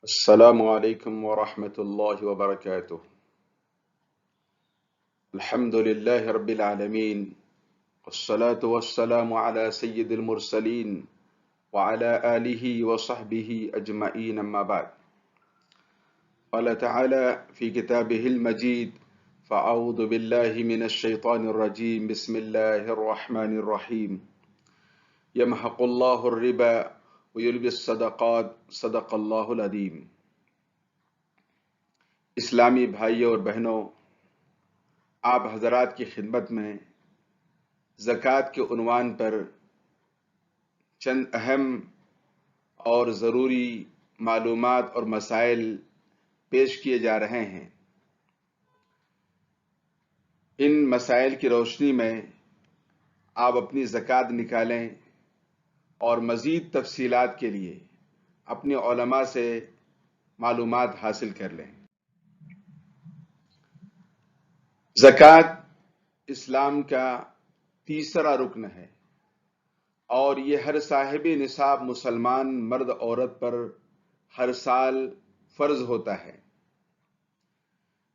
السلام عليكم ورحمة الله وبركاته. الحمد لله رب العالمين، والصلاة والسلام على سيد المرسلين وعلى آله وصحبه أجمعين، أما بعد. قال تعالى في كتابه المجيد: فأعوذ بالله من الشيطان الرجيم، بسم الله الرحمن الرحيم. يمحق الله الربا ويربي الصدقات، صدق اللہ العظیم. اسلامی بھائیوں اور بہنوں، آپ حضرات کی خدمت میں زکوٰۃ کے عنوان پر چند اہم اور ضروری معلومات اور مسائل پیش کیے جا رہے ہیں. ان مسائل کی روشنی میں آپ اپنی زکوٰۃ نکالیں اور مزید تفصیلات کے لیے اپنے علماء سے معلومات حاصل کر لیں. زکوٰۃ اسلام کا تیسرا رکن ہے اور یہ ہر صاحب نصاب مسلمان مرد عورت پر ہر سال فرض ہوتا ہے.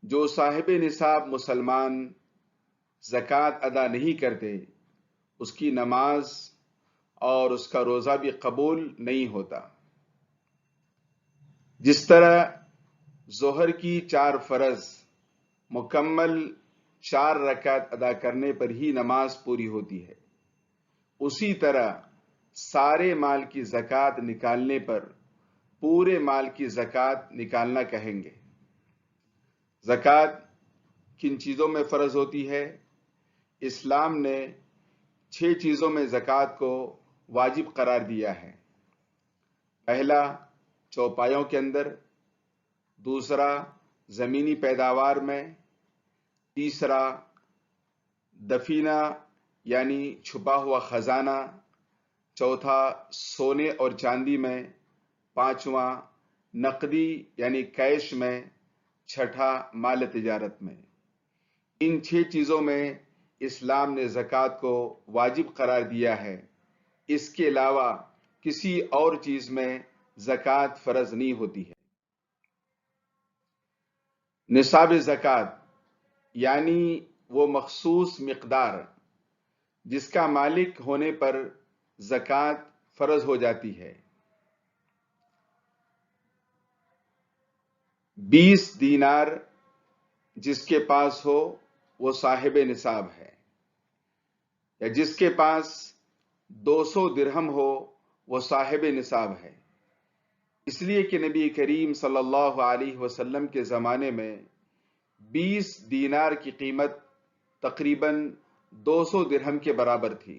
جو صاحب نصاب مسلمان زکوٰۃ ادا نہیں کرتے اس کی نماز اور اس کا روزہ بھی قبول نہیں ہوتا. جس طرح ظہر کی 4 فرض مکمل 4 رکعت ادا کرنے پر ہی نماز پوری ہوتی ہے، اسی طرح سارے مال کی زکوٰۃ نکالنے پر پورے مال کی زکوٰۃ نکالنا کہیں گے. زکوٰۃ کن چیزوں میں فرض ہوتی ہے؟ اسلام نے 6 چیزوں میں زکوٰۃ کو واجب قرار دیا ہے. پہلا، چوپایوں کے اندر. دوسرا، زمینی پیداوار میں. تیسرا، دفینہ یعنی چھپا ہوا خزانہ. چوتھا، سونے اور چاندی میں. پانچواں، نقدی یعنی کیش میں. چھٹا، مال تجارت میں. ان 6 چیزوں میں اسلام نے زکوٰۃ کو واجب قرار دیا ہے. اس کے علاوہ کسی اور چیز میں زکوٰۃ فرض نہیں ہوتی ہے. نصاب زکوٰۃ یعنی وہ مخصوص مقدار جس کا مالک ہونے پر زکوٰۃ فرض ہو جاتی ہے. 20 دینار جس کے پاس ہو وہ صاحب نصاب ہے، یا جس کے پاس 200 درہم ہو وہ صاحب نصاب ہے. اس لیے کہ نبی کریم صلی اللہ علیہ وسلم کے زمانے میں 20 دینار کی قیمت تقریباً 200 درہم کے برابر تھی.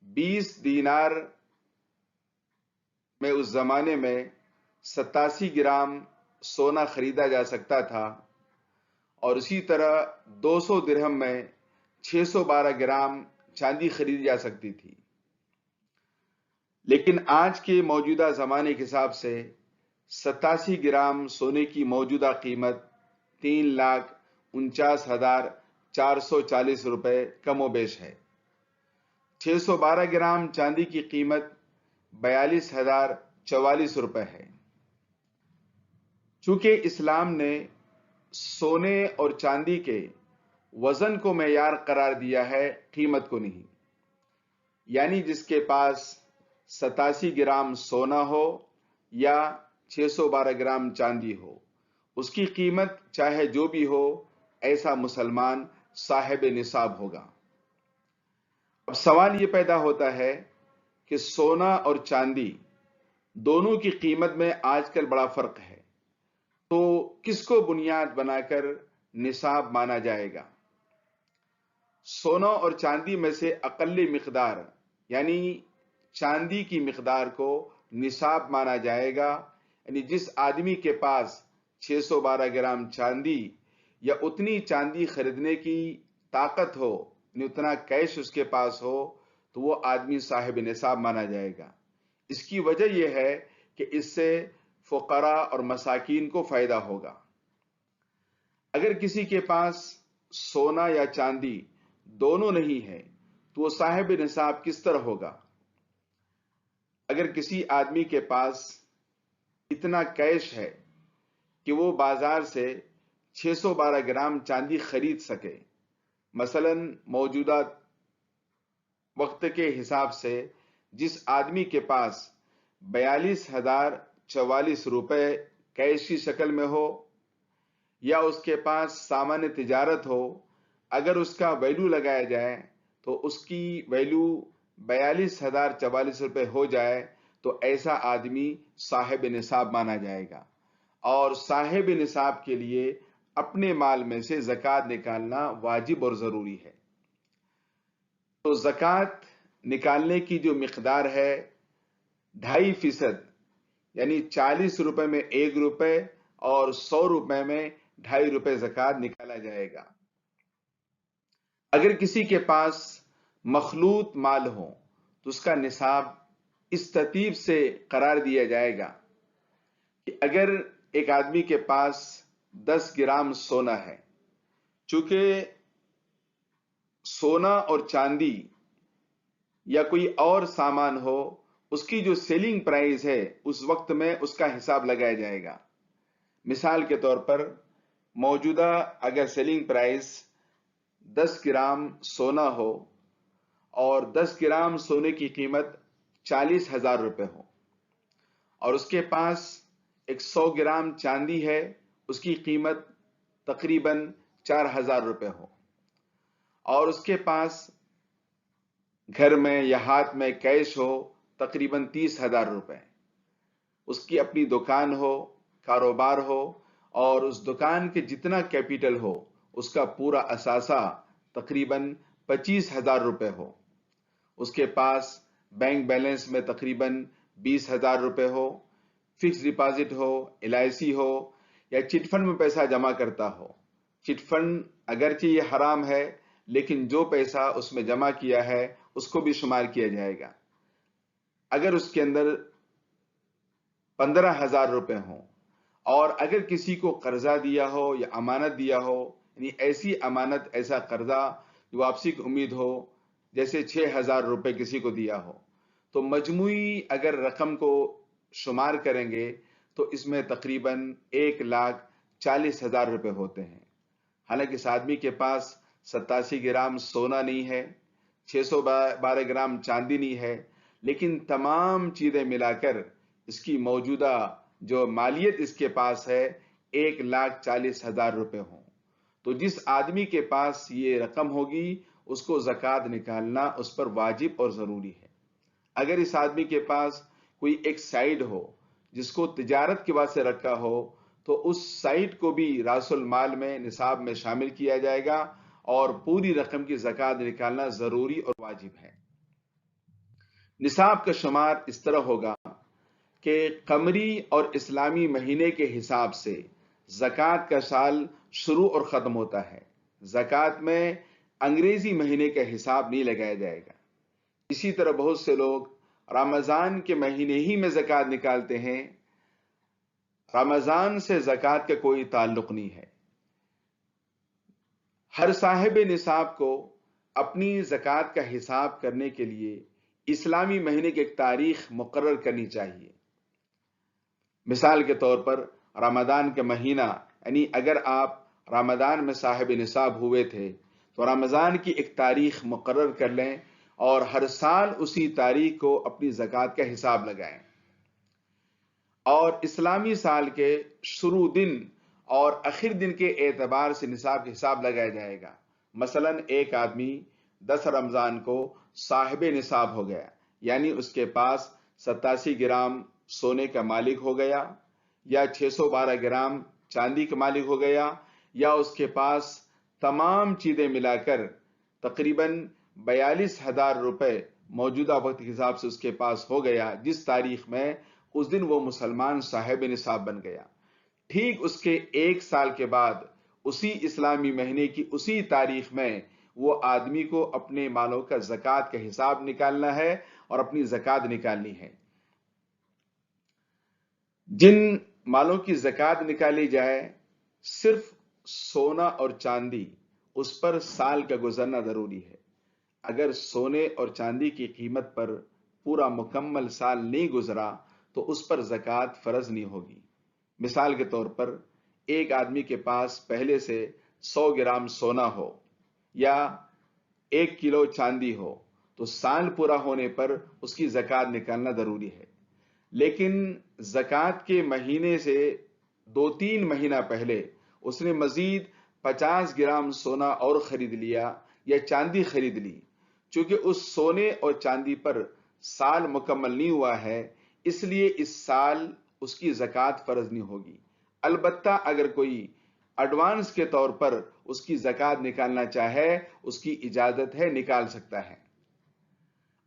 20 دینار میں اس زمانے میں 87 گرام سونا خریدا جا سکتا تھا، اور اسی طرح 200 درہم میں 612 گرام چاندی خریدی جا سکتی تھی. لیکن آج کے موجودہ زمانے کے حساب سے 87 گرام سونے کی موجودہ قیمت 3,49,440 روپے کم و بیش ہے. 612 گرام چاندی کی قیمت 42,044 روپے ہے. چونکہ اسلام نے سونے اور چاندی کے وزن کو معیار قرار دیا ہے، قیمت کو نہیں. یعنی جس کے پاس 87 گرام سونا ہو یا 612 گرام چاندی ہو، اس کی قیمت چاہے جو بھی ہو، ایسا مسلمان صاحب نصاب ہوگا. اب سوال یہ پیدا ہوتا ہے کہ سونا اور چاندی دونوں کی قیمت میں آج کل بڑا فرق ہے، تو کس کو بنیاد بنا کر نصاب مانا جائے گا؟ سونا اور چاندی میں سے اقل مقدار یعنی چاندی کی مقدار کو نصاب مانا جائے گا. یعنی جس آدمی کے پاس 612 گرام چاندی یا اتنی چاندی خریدنے کی طاقت ہو، یعنی اتنا کیش اس کے پاس ہو، تو وہ آدمی صاحب نصاب مانا جائے گا. اس کی وجہ یہ ہے کہ اس سے فقراء اور مساکین کو فائدہ ہوگا. اگر کسی کے پاس سونا یا چاندی دونوں نہیں ہے تو وہ صاحب نصاب کس طرح ہوگا؟ اگر کسی آدمی کے پاس اتنا کیش ہے کہ وہ بازار سے 612 گرام چاندی خرید سکے۔ مثلا موجودہ وقت کے حساب سے جس آدمی کے پاس 42,044 روپے کیش کی شکل میں ہو یا اس کے پاس سامان تجارت ہو، اگر اس کا ویلیو لگایا جائے تو اس کی ویلیو 42,044 روپے ہو جائے تو ایسا آدمی صاحب نصاب مانا جائے گا، اور صاحب نصاب کے لیے اپنے مال میں سے زکوٰۃ نکالنا واجب اور ضروری ہے۔ تو زکوٰۃ نکالنے کی جو مقدار ہے 2.5%، یعنی 40 روپے میں 1 روپے اور 100 روپے میں 2.5 روپے زکوٰۃ نکالا جائے گا۔ اگر کسی کے پاس مخلوط مال ہو تو اس کا نصاب اس ترتیب سے قرار دیا جائے گا کہ اگر ایک آدمی کے پاس 10 گرام سونا ہے، چونکہ سونا اور چاندی یا کوئی اور سامان ہو، اس کی جو سیلنگ پرائز ہے اس وقت میں اس کا حساب لگایا جائے گا۔ مثال کے طور پر موجودہ اگر سیلنگ پرائز 10 گرام سونا ہو اور 10 گرام سونے کی قیمت 40,000 روپے ہو، اور اس کے پاس 100 گرام چاندی ہے، اس کی قیمت تقریباً 4,000 روپے ہو، اور اس کے پاس گھر میں یا ہاتھ میں کیش ہو تقریباً 30,000 روپے، اس کی اپنی دکان ہو، کاروبار ہو، اور اس دکان کے جتنا کیپیٹل ہو اس کا پورا اثاثہ تقریباً 25,000 روپے ہو، اس کے پاس بینک بیلنس میں تقریباً 20,000 روپے ہو، فکس ڈپازٹ ہو، LIC ہو، یا چٹ فنڈ میں پیسہ جمع کرتا ہو۔ چٹ فنڈ اگرچہ یہ حرام ہے لیکن جو پیسہ اس میں جمع کیا ہے اس کو بھی شمار کیا جائے گا۔ اگر اس کے اندر 15,000 روپے ہوں، اور اگر کسی کو قرضہ دیا ہو یا امانت دیا ہو، یعنی ایسی امانت، ایسا قرضہ جو واپسی کی امید ہو، جیسے 6,000 روپے کسی کو دیا ہو، تو مجموعی اگر رقم کو شمار کریں گے تو اس میں تقریباً 1,40,000 روپے ہوتے ہیں۔ حالانکہ اس آدمی کے پاس 87 گرام سونا نہیں ہے، 612 گرام چاندی نہیں ہے، لیکن تمام چیزیں ملا کر اس کی موجودہ جو مالیت اس کے پاس ہے 1,40,000 روپے ہوں، تو جس آدمی کے پاس یہ رقم ہوگی اس کو زکوٰۃ نکالنا اس پر واجب اور ضروری ہے۔ اگر اس آدمی کے پاس کوئی ایک سائٹ ہو جس کو تجارت کے واسطے رکھا ہو تو اس سائٹ کو بھی راس المال میں نصاب میں شامل کیا جائے گا، اور پوری رقم کی زکوٰۃ نکالنا ضروری اور واجب ہے۔ نصاب کا شمار اس طرح ہوگا کہ قمری اور اسلامی مہینے کے حساب سے زکوٰۃ کا سال شروع اور ختم ہوتا ہے۔ زکوٰۃ میں انگریزی مہینے کا حساب نہیں لگایا جائے گا۔ اسی طرح بہت سے لوگ رمضان کے مہینے ہی میں زکوٰۃ نکالتے ہیں۔ رمضان سے زکوٰۃ کا کوئی تعلق نہیں ہے۔ ہر صاحب نصاب کو اپنی زکوٰۃ کا حساب کرنے کے لیے اسلامی مہینے کی ایک تاریخ مقرر کرنی چاہیے۔ مثال کے طور پر رمضان کا مہینہ، یعنی اگر آپ رمضان میں صاحب نصاب ہوئے تھے تو رمضان کی ایک تاریخ مقرر کر لیں اور ہر سال اسی تاریخ کو اپنی زکوٰۃ کا حساب لگائیں، اور اسلامی سال کے شروع دن اور آخر دن کے اعتبار سے نصاب کا حساب لگایا جائے گا۔ مثلا ایک آدمی 10 رمضان کو صاحب نصاب ہو گیا، یعنی اس کے پاس 87 گرام سونے کا مالک ہو گیا، یا 612 گرام چاندی کا مالک ہو گیا، یا اس کے پاس تمام چیزیں ملا کر تقریباً 42,000 روپے موجودہ وقت کے حساب سے اس کے پاس ہو گیا، جس تاریخ میں اس دن وہ مسلمان صاحب نصاب بن گیا۔ ٹھیک اس کے 1 سال کے بعد اسی اسلامی مہینے کی اسی تاریخ میں وہ آدمی کو اپنے مالوں کا زکوٰۃ کا حساب نکالنا ہے اور اپنی زکوٰۃ نکالنی ہے۔ جن مالوں کی زکوٰۃ نکالی جائے، صرف سونا اور چاندی، اس پر سال کا گزرنا ضروری ہے۔ اگر سونے اور چاندی کی قیمت پر پورا مکمل سال نہیں گزرا تو اس پر زکوٰۃ فرض نہیں ہوگی۔ مثال کے طور پر ایک آدمی کے پاس پہلے سے 100 گرام سونا ہو یا 1 کلو چاندی ہو تو سال پورا ہونے پر اس کی زکوٰۃ نکالنا ضروری ہے۔ لیکن زکوٰۃ کے مہینے سے 2-3 مہینہ پہلے اس نے مزید 50 گرام سونا اور خرید لیا یا چاندی خرید لی، چونکہ اس سونے اور چاندی پر سال مکمل نہیں ہوا ہے، اس لیے اس سال اس کی زکوٰۃ فرض نہیں ہوگی۔ البتہ اگر کوئی ایڈوانس کے طور پر اس کی زکوٰۃ نکالنا چاہے، اس کی اجازت ہے، نکال سکتا ہے۔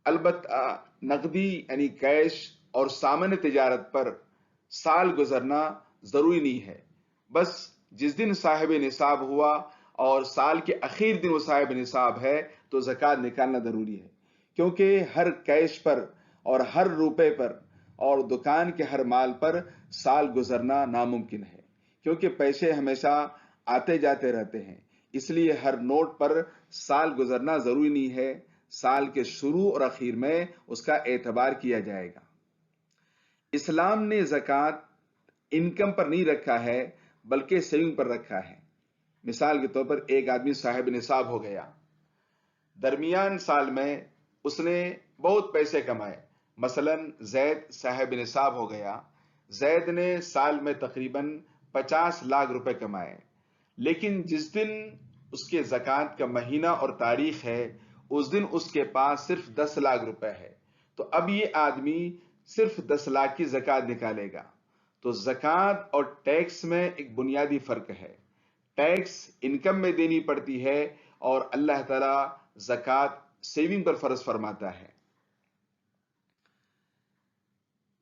البتہ نقدی یعنی کیش اور سامان تجارت پر سال گزرنا ضروری نہیں ہے، بس جس دن صاحب نصاب ہوا اور سال کے اخیر دن وہ صاحب نصاب ہے تو زکوٰۃ نکالنا ضروری ہے، کیونکہ ہر کیش پر اور ہر روپے پر اور دکان کے ہر مال پر سال گزرنا ناممکن ہے، کیونکہ پیسے ہمیشہ آتے جاتے رہتے ہیں، اس لیے ہر نوٹ پر سال گزرنا ضروری نہیں ہے۔ سال کے شروع اور اخیر میں اس کا اعتبار کیا جائے گا۔ اسلام نے زکوٰۃ انکم پر نہیں رکھا ہے بلکہ سیونگ پر رکھا ہے۔ مثال کے طور پر ایک آدمی صاحب نصاب ہو گیا، درمیان سال میں اس نے بہت پیسے کمائے، مثلا زید صاحب نصاب ہو گیا، زید نے سال میں تقریباً 50 لاکھ روپے کمائے، لیکن جس دن اس کے زکوٰۃ کا مہینہ اور تاریخ ہے اس دن اس کے پاس صرف 10 لاکھ روپے ہے، تو اب یہ آدمی صرف 10 لاکھ کی زکوٰۃ نکالے گا۔ تو زکوٰۃ اور ٹیکس میں ایک بنیادی فرق ہے۔ ٹیکس انکم میں دینی پڑتی ہے اور اللہ تعالیٰ زکوٰۃ سیونگ پر فرض فرماتا ہے۔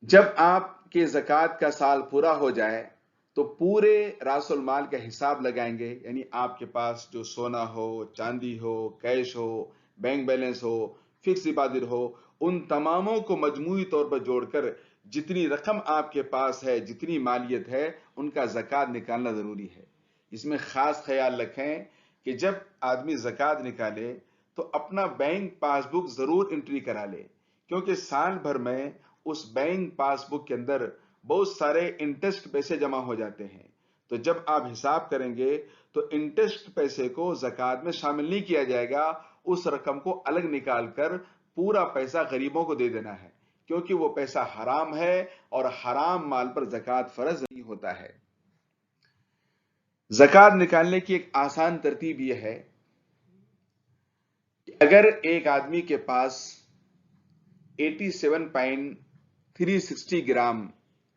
جب آپ کے زکوٰۃ کا سال پورا ہو جائے تو پورے راس المال کا حساب لگائیں گے، یعنی آپ کے پاس جو سونا ہو، چاندی ہو، کیش ہو، بینک بیلنس ہو، فکس ڈپازٹ ہو، ان تماموں کو مجموعی طور پر جوڑ کر جتنی رقم آپ کے پاس ہے، جتنی مالیت ہے، ان کا زکوٰۃ نکالنا ضروری ہے۔ اس میں خاص خیال رکھیں کہ جب آدمی زکوٰۃ نکالے تو اپنا بینک پاس بک ضرور انٹری کرا لے، کیونکہ سال بھر میں اس بینک پاس بک کے اندر بہت سارے انٹرسٹ پیسے جمع ہو جاتے ہیں، تو جب آپ حساب کریں گے تو انٹرسٹ پیسے کو زکوٰۃ میں شامل نہیں کیا جائے گا، اس رقم کو الگ نکال کر پورا پیسہ غریبوں کو دے دینا ہے، کیونکہ وہ پیسہ حرام ہے اور حرام مال پر زکوٰۃ فرض نہیں ہوتا ہے۔ زکوٰۃ نکالنے کی ایک آسان ترتیب یہ ہے کہ اگر ایک آدمی کے پاس 87.360 گرام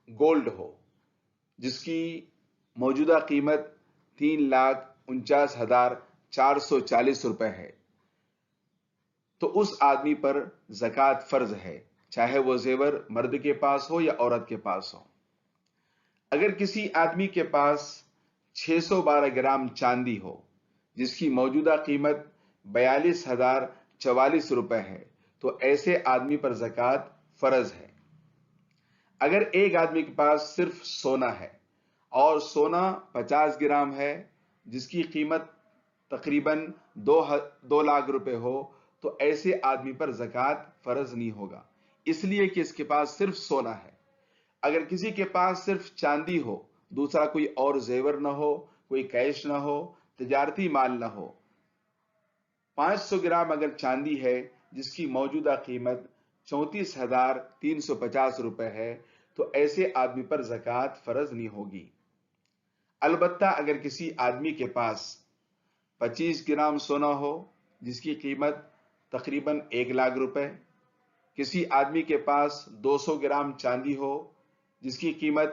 گولڈ ہو، جس کی موجودہ قیمت 3,49,440 روپے ہے، تو اس آدمی پر زکوٰۃ فرض ہے، چاہے وہ زیور مرد کے پاس ہو یا عورت کے پاس ہو۔ اگر کسی آدمی کے پاس 612 گرام چاندی ہو، جس کی موجودہ قیمت 42,044 روپے ہے، تو ایسے آدمی پر زکوٰۃ فرض ہے۔ اگر ایک آدمی کے پاس صرف سونا ہے اور سونا 50 گرام ہے، جس کی قیمت تقریباً 2 لاکھ روپے ہو، تو ایسے آدمی پر زکوٰۃ فرض نہیں ہوگا، اس لیے کہ اس کے پاس صرف سونا ہے۔ اگر کسی کے پاس صرف چاندی ہو، دوسرا کوئی اور زیور نہ ہو، کوئی کیش نہ ہو، تجارتی مال نہ ہو، 500 گرام اگر چاندی ہے جس کی موجودہ قیمت 34,350 روپے ہے، تو ایسے آدمی پر زکوٰۃ فرض نہیں ہوگی۔ البتہ اگر کسی آدمی کے پاس 25 گرام سونا ہو جس کی قیمت تقریباً 1 لاکھ روپے، کسی آدمی کے پاس 200 گرام چاندی ہو جس کی قیمت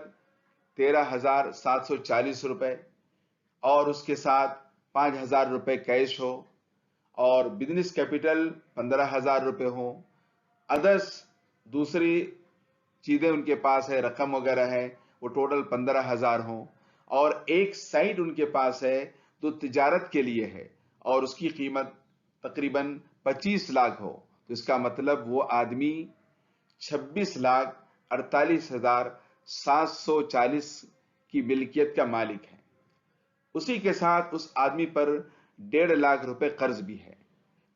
13,740 روپے اور اس کے ساتھ 5,000 روپے کیش ہو اور بزنس کیپٹل 15,000 روپے ہو، ادرس دوسری چیزیں ان کے پاس ہے، رقم وغیرہ ہے، وہ ٹوٹل 15,000 ہوں، اور ایک سائٹ ان کے پاس ہے جو تجارت کے لیے ہے اور اس کی قیمت تقریباً 25 لاکھ ہو، تو اس کا مطلب وہ آدمی 26,48,740 کی ملکیت کا مالک ہے۔ اسی کے ساتھ اس آدمی پر 1.5 لاکھ روپے قرض بھی ہے۔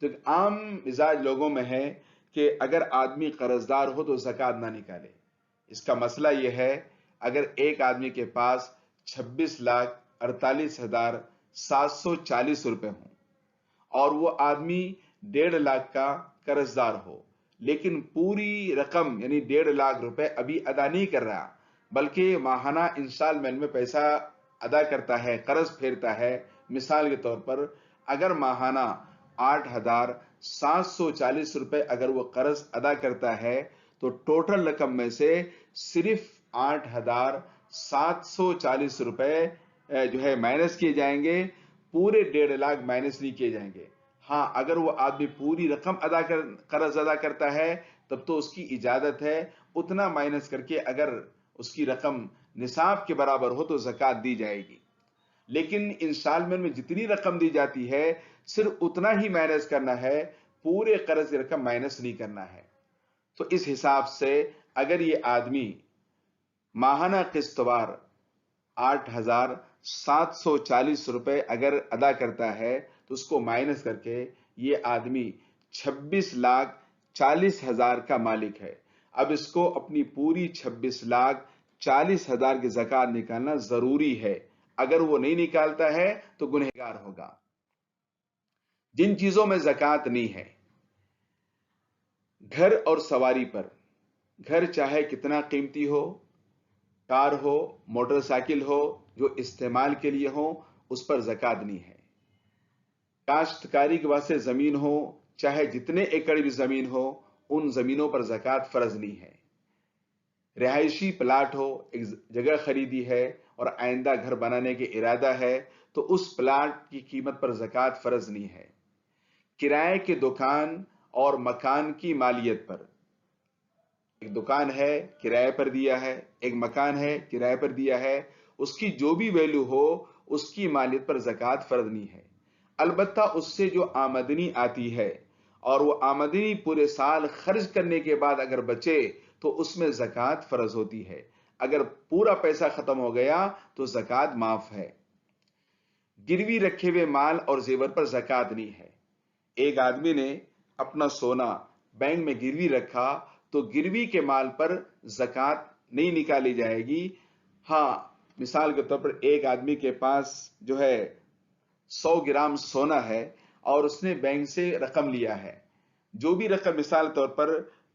تو ایک عام مزاج لوگوں میں ہے کہ اگر آدمی قرض دار ہو تو زکوٰۃ نہ نکالے، اس کا مسئلہ یہ ہے، اگر ایک آدمی کے پاس 26,48,740 روپے ہوں اور وہ آدمی 1.5 لاکھ کا قرض دار ہو، لیکن پوری رقم یعنی 1.5 لاکھ روپے ابھی ادا نہیں کر رہا، بلکہ ماہانہ انسٹالمنٹ میں پیسہ ادا کرتا ہے، قرض پھیرتا ہے. مثال کے طور پر اگر ماہانہ 8,740 روپے اگر وہ قرض ادا کرتا ہے تو ٹوٹل رقم میں سے صرف 8,740 روپے جو ہے مائنس کیے جائیں گے، پورے 1.5 لاکھ مائنس نہیں کیے جائیں گے. ہاں، اگر وہ آدمی پوری رقم قرض ادا کرتا ہے تب تو اس کی اجازت ہے اتنا مائنس کر کے اگر اس کی رقم نصاب کے برابر ہو تو زکوٰۃ دی جائے گی. لیکن انسٹالمنٹ میں جتنی رقم دی جاتی ہے صرف اتنا ہی مائنس کرنا ہے، پورے قرض کی رقم مائنس نہیں کرنا ہے. تو اس حساب سے اگر یہ آدمی ماہانہ قسط وار 8,740 روپے اگر ادا کرتا ہے تو اس کو مائنس کر کے یہ آدمی 26,40,000 کا مالک ہے. اب اس کو اپنی پوری 26,40,000 کی زکوٰۃ نکالنا ضروری ہے. اگر وہ نہیں نکالتا ہے تو گنہگار ہوگا. جن چیزوں میں زکوٰۃ نہیں ہے، گھر اور سواری پر، گھر چاہے کتنا قیمتی ہو، کار ہو، موٹر سائیکل ہو، جو استعمال کے لیے ہو، اس پر زکوٰۃ نہیں ہے. کاشتکاری کے واسطے زمین ہو، چاہے جتنے ایکڑ بھی زمین ہو، ان زمینوں پر زکوٰۃ فرض نہیں ہے. رہائشی پلاٹ ہو، ایک جگہ خریدی ہے اور آئندہ گھر بنانے کے ارادہ ہے تو اس پلاٹ کی قیمت پر زکوٰۃ فرض نہیں ہے. کرائے کے دکان اور مکان کی مالیت پر، ایک دکان ہے کرائے پر دیا ہے، ایک مکان ہے کرائے پر دیا ہے، اس کی جو بھی ویلیو ہو اس کی مالیت پر زکوٰۃ فرض نہیں ہے. البتہ اس سے جو آمدنی آتی ہے اور وہ آمدنی پورے سال خرچ کرنے کے بعد اگر بچے تو اس میں زکوٰۃ فرض ہوتی ہے. اگر پورا پیسہ ختم ہو گیا تو زکوٰۃ معاف ہے. گروی رکھے ہوئے مال اور زیور پر زکوٰۃ نہیں ہے. ایک آدمی نے اپنا سونا بینک میں گروی رکھا تو گروی کے مال پر زکوٰۃ نہیں نکالی جائے گی. ہاں، مثال کے طور پر ایک آدمی کے پاس جو ہے 100 گرام سونا ہے اور اس نے بینک سے رقم لیا ہے. جو بھی رقم مثال طور پر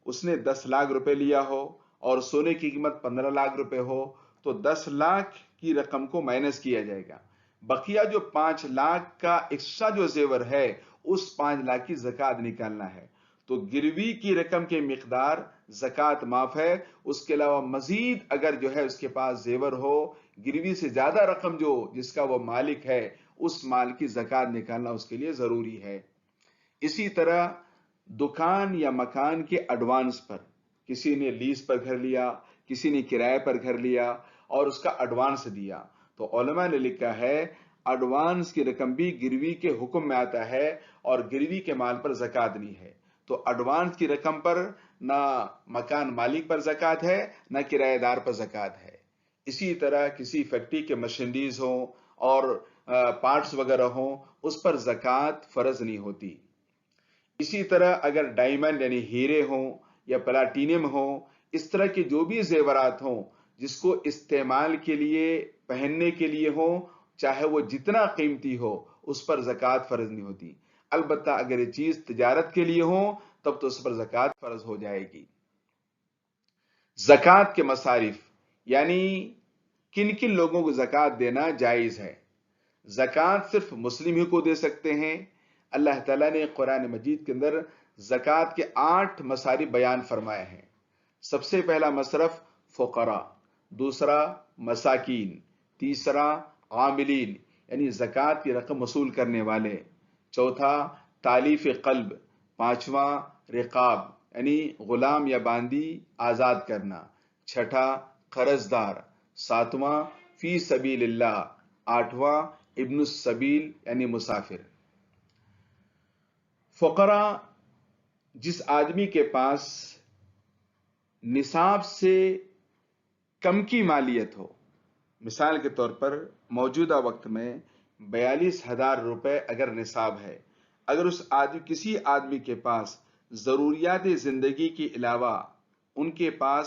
اس نے 10 لاکھ روپے لیا ہو اور سونے کی قیمت 15 لاکھ روپے ہو تو 10 لاکھ کی رقم کو مائنس کیا جائے گا. بقیہ جو 5 لاکھ کا ایکسٹرا جو زیور ہے اس 5 لاکھ کی زکوٰۃ نکالنا ہے. تو گروی کی رقم کے مقدار زکوٰۃ معاف ہے. اس کے علاوہ مزید اگر جو ہے اس کے پاس زیور ہو، گروی سے زیادہ رقم جو جس کا وہ مالک ہے، اس مال کی زکوٰۃ نکالنا اس کے لیے ضروری ہے. اسی طرح دکان یا مکان کے ایڈوانس پر، کسی نے لیز پر گھر لیا، کسی نے کرائے پر گھر لیا اور اس کا ایڈوانس دیا تو علماء نے لکھا ہے ایڈوانس کی رقم بھی گروی کے حکم میں آتا ہے اور گروی کے مال پر زکوٰۃ نہیں ہے. تو ایڈوانس کی رقم پر نہ مکان مالک پر زکوٰۃ ہے نہ کرایہ دار پر زکوٰۃ ہے. اسی طرح کسی فیکٹری کے مشینریز ہوں اور پارٹس وغیرہ ہوں اس پر زکوٰۃ فرض نہیں ہوتی. اسی طرح اگر ڈائمنڈ یعنی ہیرے ہوں یا پلاٹینم ہوں، اس طرح کے جو بھی زیورات ہوں جس کو استعمال کے لیے پہننے کے لیے ہوں، چاہے وہ جتنا قیمتی ہو اس پر زکوٰۃ فرض نہیں ہوتی. البتہ اگر یہ چیز تجارت کے لیے ہوں تب تو اس پر زکوٰۃ فرض ہو جائے گی. زکوٰۃ کے مصارف یعنی کن کن لوگوں کو زکوٰۃ دینا جائز ہے. زکوٰۃ صرف مسلم ہی کو دے سکتے ہیں. اللہ تعالیٰ نے قرآن مجید کے اندر زکوٰۃ کے 8 مصارف بیان فرمائے ہیں. سب سے پہلا مصرف فقراء، دوسرا مساکین، تیسرا عاملین یعنی زکوٰۃ کی رقم وصول کرنے والے، چوتھا تالیف قلب، پانچواں رقاب یعنی غلام یا باندی آزاد کرنا، چھٹا قرض دار، ساتواں فی سبیل اللہ، آٹھواں ابن السبیل یعنی مسافر. فقراء جس آدمی کے پاس نصاب سے کم کی مالیت ہو، مثال کے طور پر موجودہ وقت میں 42,000 روپے اگر نصاب ہے، اگر کسی آدمی کے پاس ضروریات زندگی کے علاوہ ان کے پاس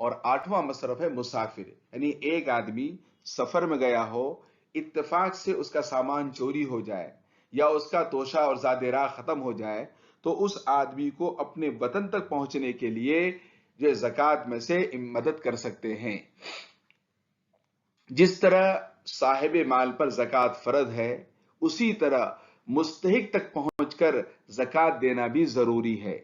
اور 8واں مصرف ہے مسافر، یعنی ایک آدمی سفر میں گیا ہو، اتفاق سے اس کا سامان چوری ہو جائے یا اس کا توشہ اور زاد راہ ختم ہو جائے تو اس آدمی کو اپنے وطن تک پہنچنے کے لیے جو زکوٰۃ میں سے مدد کر سکتے ہیں۔ جس طرح صاحب مال پر زکوٰۃ فرض ہے، اسی طرح مستحق تک پہنچ کر زکوٰۃ دینا بھی ضروری ہے۔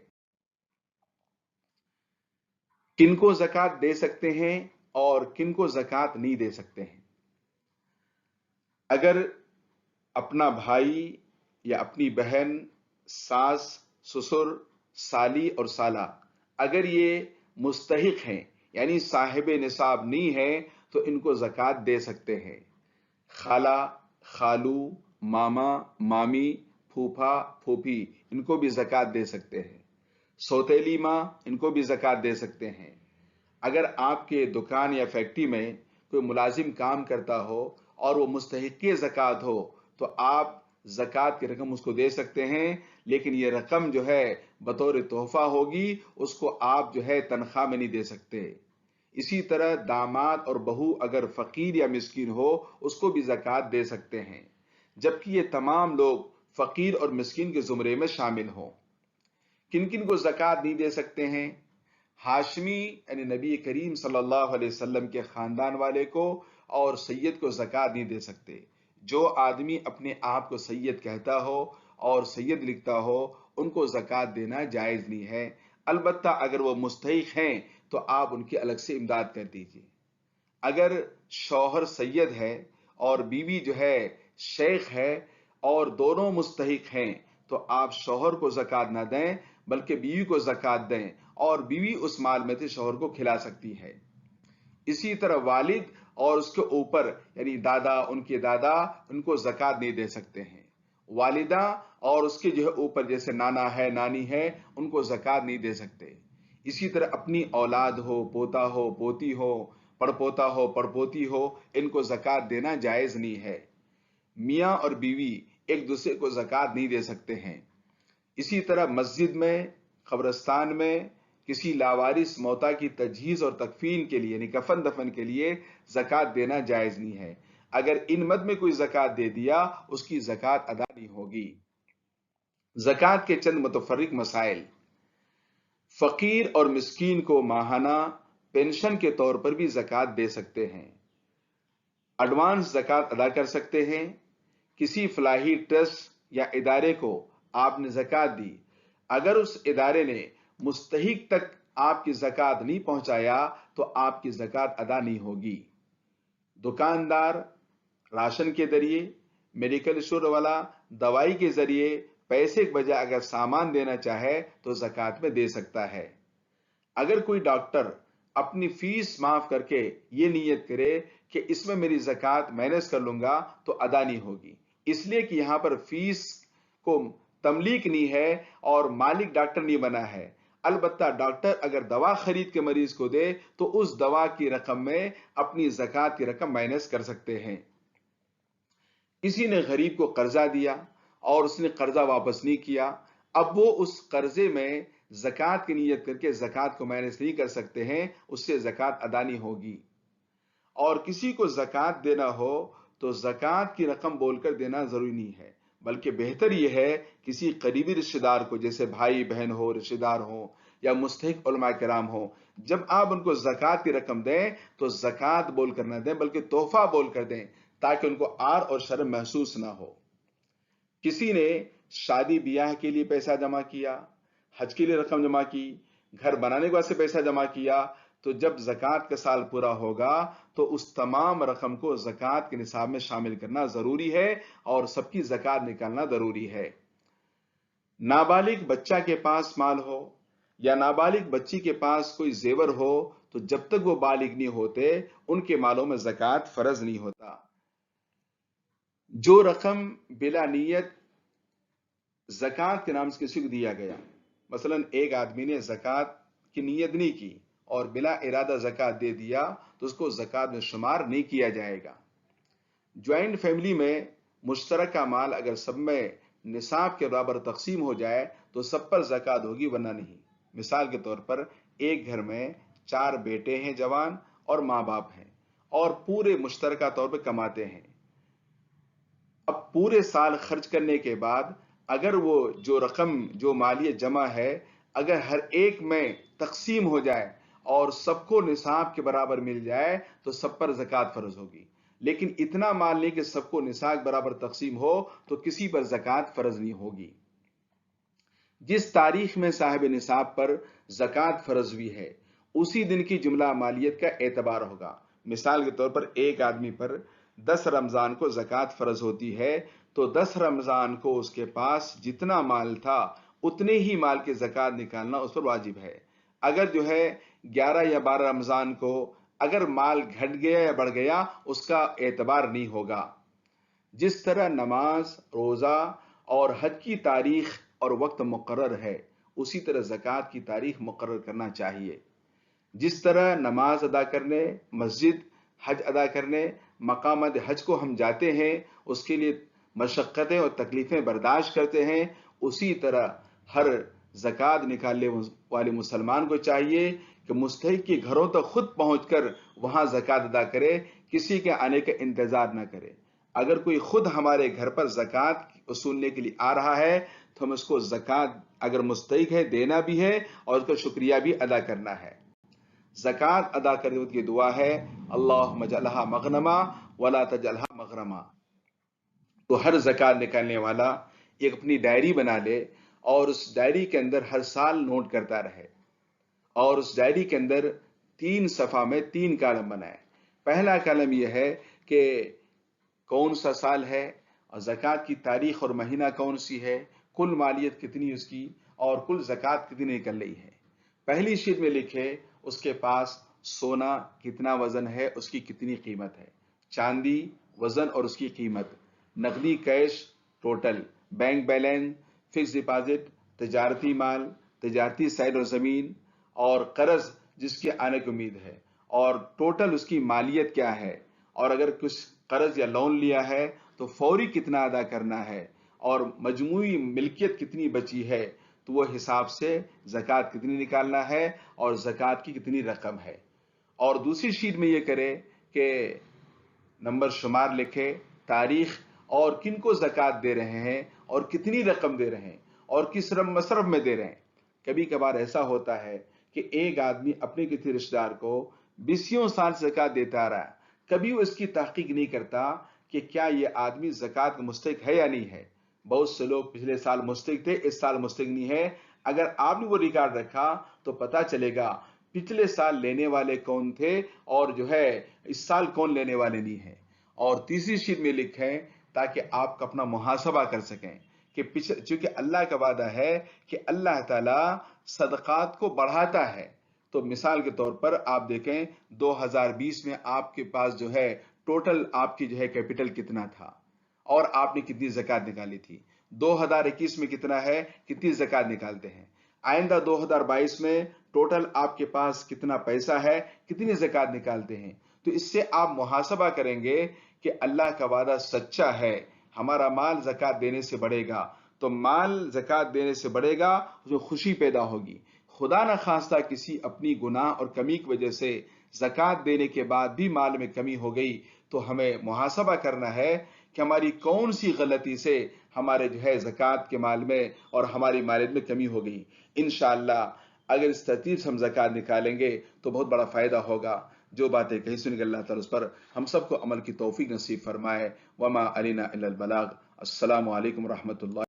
کن کو زکوٰۃ دے سکتے ہیں اور کن کو زکوٰۃ نہیں دے سکتے ہیں؟ اگر اپنا بھائی یا اپنی بہن، ساس، سسر، سالی اور سالہ اگر یہ مستحق ہیں یعنی صاحب نصاب نہیں ہے تو ان کو زکوٰۃ دے سکتے ہیں۔ خالہ، خالو، ماما، مامی، پھوپھا، پھوپھی ان کو بھی زکوٰۃ دے سکتے ہیں۔ سوتیلی ماں ان کو بھی زکوٰۃ دے سکتے ہیں۔ اگر آپ کے دکان یا فیکٹری میں کوئی ملازم کام کرتا ہو اور وہ مستحق زکوٰۃ ہو تو آپ زکوٰۃ کی رقم اس کو دے سکتے ہیں، لیکن یہ رقم جو ہے بطور تحفہ ہوگی، اس کو آپ جو ہے تنخواہ میں نہیں دے سکتے۔ اسی طرح داماد اور بہو اگر فقیر یا مسکین ہو اس کو بھی زکوٰۃ دے سکتے ہیں، جبکہ یہ تمام لوگ فقیر اور مسکین کے زمرے میں شامل ہوں۔ کن کن کو زکوٰۃ نہیں دے سکتے ہیں؟ ہاشمی یعنی نبی کریم صلی اللہ علیہ وسلم کے خاندان والے کو اور سید کو زکوٰۃ نہیں دے سکتے۔ جو آدمی اپنے آپ کو سید کہتا ہو اور سید لکھتا ہو ان کو زکوٰۃ دینا جائز نہیں ہے، البتہ اگر وہ مستحق ہیں تو آپ ان کی الگ سے امداد کر دیجیے۔ اگر شوہر سید ہے اور بیوی جو ہے شیخ ہے اور دونوں مستحق ہیں تو آپ شوہر کو زکوٰۃ نہ دیں بلکہ بیوی کو زکوٰۃ دیں، اور بیوی اس مال میں سے شوہر کو کھلا سکتی ہے۔ اسی طرح والد اور اس کے اوپر یعنی دادا، ان کے دادا ان کو زکوٰۃ نہیں دے سکتے ہیں۔ والدہ اور اس کے جو ہے اوپر جیسے نانا ہے، نانی ہے، ان کو زکوٰۃ نہیں دے سکتے۔ اسی طرح اپنی اولاد ہو، پوتا ہو، پوتی ہو، پڑپوتا ہو، پڑپوتی ہو، ان کو زکوٰۃ دینا جائز نہیں ہے۔ میاں اور بیوی ایک دوسرے کو زکوٰۃ نہیں دے سکتے ہیں۔ اسی طرح مسجد میں، قبرستان میں کسی لاوارث موتا کی تجہیز اور تکفین کے لیے یعنی کفن دفن کے لیے زکوٰۃ دینا جائز نہیں ہے۔ اگر ان مد میں کوئی زکوٰۃ دے دیا اس کی زکوٰۃ ادا نہیں ہوگی۔ زکوٰۃ کے چند متفرق مسائل۔ فقیر اور مسکین کو ماہانہ پینشن کے طور پر بھی زکوٰۃ دے سکتے ہیں۔ ایڈوانس زکوٰۃ ادا کر سکتے ہیں۔ کسی فلاحی ٹرسٹ یا ادارے کو آپ نے زکوٰۃ دی، اگر اس ادارے نے مستحق تک آپ کی زکوٰۃ نہیں پہنچایا تو آپ کی زکوٰۃ ادا نہیں ہوگی۔ دکاندار راشن کے ذریعے، میڈیکل اسٹور والا دوائی کے ذریعے پیسے کے بجائے اگر سامان دینا چاہے تو زکوٰۃ میں دے سکتا ہے۔ اگر کوئی ڈاکٹر اپنی فیس معاف کر کے یہ نیت کرے کہ اس میں میری زکوٰۃ مینیج کر لوں گا تو ادا نہیں ہوگی، اس لیے کہ یہاں پر فیس کو تملیک نہیں ہے اور مالک ڈاکٹر نہیں بنا ہے۔ البتہ ڈاکٹر اگر دوا خرید کے مریض کو دے تو اس دوا کی رقم میں اپنی زکوٰۃ کی رقم مائنس کر سکتے ہیں۔ کسی نے غریب کو قرضہ دیا اور اس نے قرضہ واپس نہیں کیا، اب وہ اس قرضے میں زکوٰۃ کی نیت کر کے زکوٰۃ کو مائنس نہیں کر سکتے ہیں، اس سے زکوٰۃ ادا نہیں ہوگی۔ اور کسی کو زکوٰۃ دینا ہو تو زکوٰۃ کی رقم بول کر دینا ضروری نہیں ہے، بلکہ بہتر یہ ہے کسی قریبی رشتہ دار کو جیسے بھائی بہن ہو، رشتہ دار ہو یا مستحق علماء کرام ہو، جب آپ ان کو زکوٰۃ کی رقم دیں تو زکوٰۃ بول کر نہ دیں بلکہ تحفہ بول کر دیں تاکہ ان کو عار اور شرم محسوس نہ ہو۔ کسی نے شادی بیاہ کے لیے پیسہ جمع کیا، حج کے لیے رقم جمع کی، گھر بنانے کے واسطے پیسہ جمع کیا، تو جب زکوٰۃ کا سال پورا ہوگا تو اس تمام رقم کو زکوٰۃ کے نصاب میں شامل کرنا ضروری ہے اور سب کی زکوٰۃ نکالنا ضروری ہے۔ نابالغ بچہ کے پاس مال ہو یا نابالغ بچی کے پاس کوئی زیور ہو تو جب تک وہ بالغ نہیں ہوتے ان کے مالوں میں زکوٰۃ فرض نہیں ہوتا۔ جو رقم بلا نیت زکوٰۃ کے نام سے کسی کو دیا گیا، مثلا ایک آدمی نے زکوٰۃ کی نیت نہیں کی اور بلا ارادہ زکوٰۃ دے دیا تو اس کو زکوٰۃ میں شمار نہیں کیا جائے گا۔ جوائنٹ فیملی میں مشترکہ مال اگر سب میں نصاب کے برابر تقسیم ہو جائے تو سب پر زکوٰۃ ہوگی ورنہ نہیں۔ مثال کے طور پر ایک گھر میں 4 بیٹے ہیں جوان اور ماں باپ ہیں اور پورے مشترکہ طور پہ کماتے ہیں. اب پورے سال خرچ کرنے کے بعد اگر وہ جو رقم جو مالیت جمع ہے اگر ہر ایک میں تقسیم ہو جائے اور سب کو نصاب کے برابر مل جائے تو سب پر زکوٰۃ فرض ہوگی. لیکن اتنا مال نہیں کہ سب کو نصاب برابر تقسیم ہو تو کسی پر زکوٰۃ فرض نہیں ہوگی. جس تاریخ میں صاحب نصاب پر زکوٰۃ فرض ہوئی ہے اسی دن کی جملہ مالیت کا اعتبار ہوگا. مثال کے طور پر ایک آدمی پر 10 رمضان کو زکوٰۃ فرض ہوتی ہے تو 10 رمضان کو اس کے پاس جتنا مال تھا اتنے ہی مال کے زکوٰۃ نکالنا اس پر واجب ہے. اگر 11 یا 12 رمضان کو اگر مال گھٹ گیا یا بڑھ گیا اس کا اعتبار نہیں ہوگا. جس طرح نماز، روزہ اور حج کی تاریخ اور وقت مقرر ہے اسی طرح زکوٰۃ کی تاریخ مقرر کرنا چاہیے. جس طرح نماز ادا کرنے، مسجد، حج ادا کرنے، مقامات حج کو ہم جاتے ہیں اس کے لیے مشقتیں اور تکلیفیں برداشت کرتے ہیں، اسی طرح ہر زکوٰۃ نکالنے والے مسلمان کو چاہیے کہ مستحق کے گھروں تک خود پہنچ کر وہاں زکوٰۃ ادا کرے، کسی کے آنے کا انتظار نہ کرے. اگر کوئی خود ہمارے گھر پر زکوٰۃ وصولنے کے لیے آ رہا ہے تو ہم اس کو زکوٰۃ اگر مستحق ہے دینا بھی ہے اور اس کا شکریہ بھی ادا کرنا ہے. زکوٰۃ ادا کرنے کی دعا ہے اللہم اجعلھا مغنما ولا تجعلھا مغرما. تو ہر زکوٰۃ نکالنے والا ایک اپنی ڈائری بنا لے اور اس ڈائری کے اندر ہر سال نوٹ کرتا رہے اور اس ڈائری کے اندر 3 صفحہ میں 3 کالم بنائے. پہلا کالم یہ ہے کہ کون سا سال ہے اور زکوٰۃ کی تاریخ اور مہینہ کون سی ہے، کل مالیت کتنی اس کی اور کل زکوٰۃ کتنی نکل رہی ہے. پہلی شیٹ میں لکھے اس کے پاس سونا کتنا وزن ہے، اس کی کتنی قیمت ہے، چاندی وزن اور اس کی قیمت، نقدی cash total, bank balance, fix deposit, تجارتی مال، تجارتی سائٹ اور زمین اور قرض جس کے آنے کی امید ہے اور ٹوٹل اس کی مالیت کیا ہے، اور اگر کچھ قرض یا لون لیا ہے تو فوری کتنا ادا کرنا ہے اور مجموعی ملکیت کتنی بچی ہے تو وہ حساب سے زکوٰۃ کتنی نکالنا ہے اور زکوٰۃ کی کتنی رقم ہے. اور دوسری شیٹ میں یہ کرے کہ نمبر شمار لکھے، تاریخ اور کن کو زکوٰۃ دے رہے ہیں اور کتنی رقم دے رہے ہیں اور کس مصرف میں دے رہے ہیں. کبھی کبھار ایسا ہوتا ہے کہ ایک آدمی اپنے کسی رشتہ دار کو 20 سال سے زکوٰۃ دیتا آ رہا ہے، کبھی وہ اس کی تحقیق نہیں کرتا کہ کیا یہ آدمی زکوٰۃ کا مستحق ہے یا نہیں ہے. بہت سے لوگ پچھلے سال مستحق تھے، اس سال مستحق نہیں ہے. اگر آپ نے وہ ریکارڈ رکھا تو پتا چلے گا پچھلے سال لینے والے کون تھے اور اس سال کون لینے والے نہیں ہیں. اور تیسری شیٹ میں لکھیں تاکہ آپ اپنا محاسبہ کر سکیں کہ چونکہ اللہ کا وعدہ ہے کہ اللہ تعالیٰ صدقات کو بڑھاتا ہے. تو مثال کے طور پر آپ دیکھیں 2020 میں آپ کے پاس ٹوٹل آپ کی کیپٹل کتنا تھا اور آپ نے کتنی زکوٰۃ نکالی تھی. 2021 میں کتنا ہے، کتنی زکوٰۃ نکالتے ہیں. آئندہ 2022 میں ٹوٹل آپ کے پاس کتنا پیسہ ہے، کتنی زکوٰۃ نکالتے ہیں. تو اس سے آپ محاسبہ کریں گے کہ اللہ کا وعدہ سچا ہے، ہمارا مال زکوٰۃ دینے سے بڑھے گا. تو مال زکوٰۃ دینے سے بڑھے گا، اس میں خوشی پیدا ہوگی. خدا نہ خواستہ کسی اپنی گناہ اور کمی کی وجہ سے زکوٰۃ دینے کے بعد بھی مال میں کمی ہو گئی تو ہمیں محاسبہ کرنا ہے کہ ہماری کون سی غلطی سے ہمارے زکوٰۃ کے مال میں اور ہماری مالیت میں کمی ہو گئی. انشاءاللہ اگر اس ترتیب سے ہم زکوٰۃ نکالیں گے تو بہت بڑا فائدہ ہوگا. جو باتیں کہی سن کے اللہ تعالیٰ اس پر ہم سب کو عمل کی توفیق نصیب فرمائے. وما علینا الا البلاغ. السلام علیکم ورحمۃ اللہ.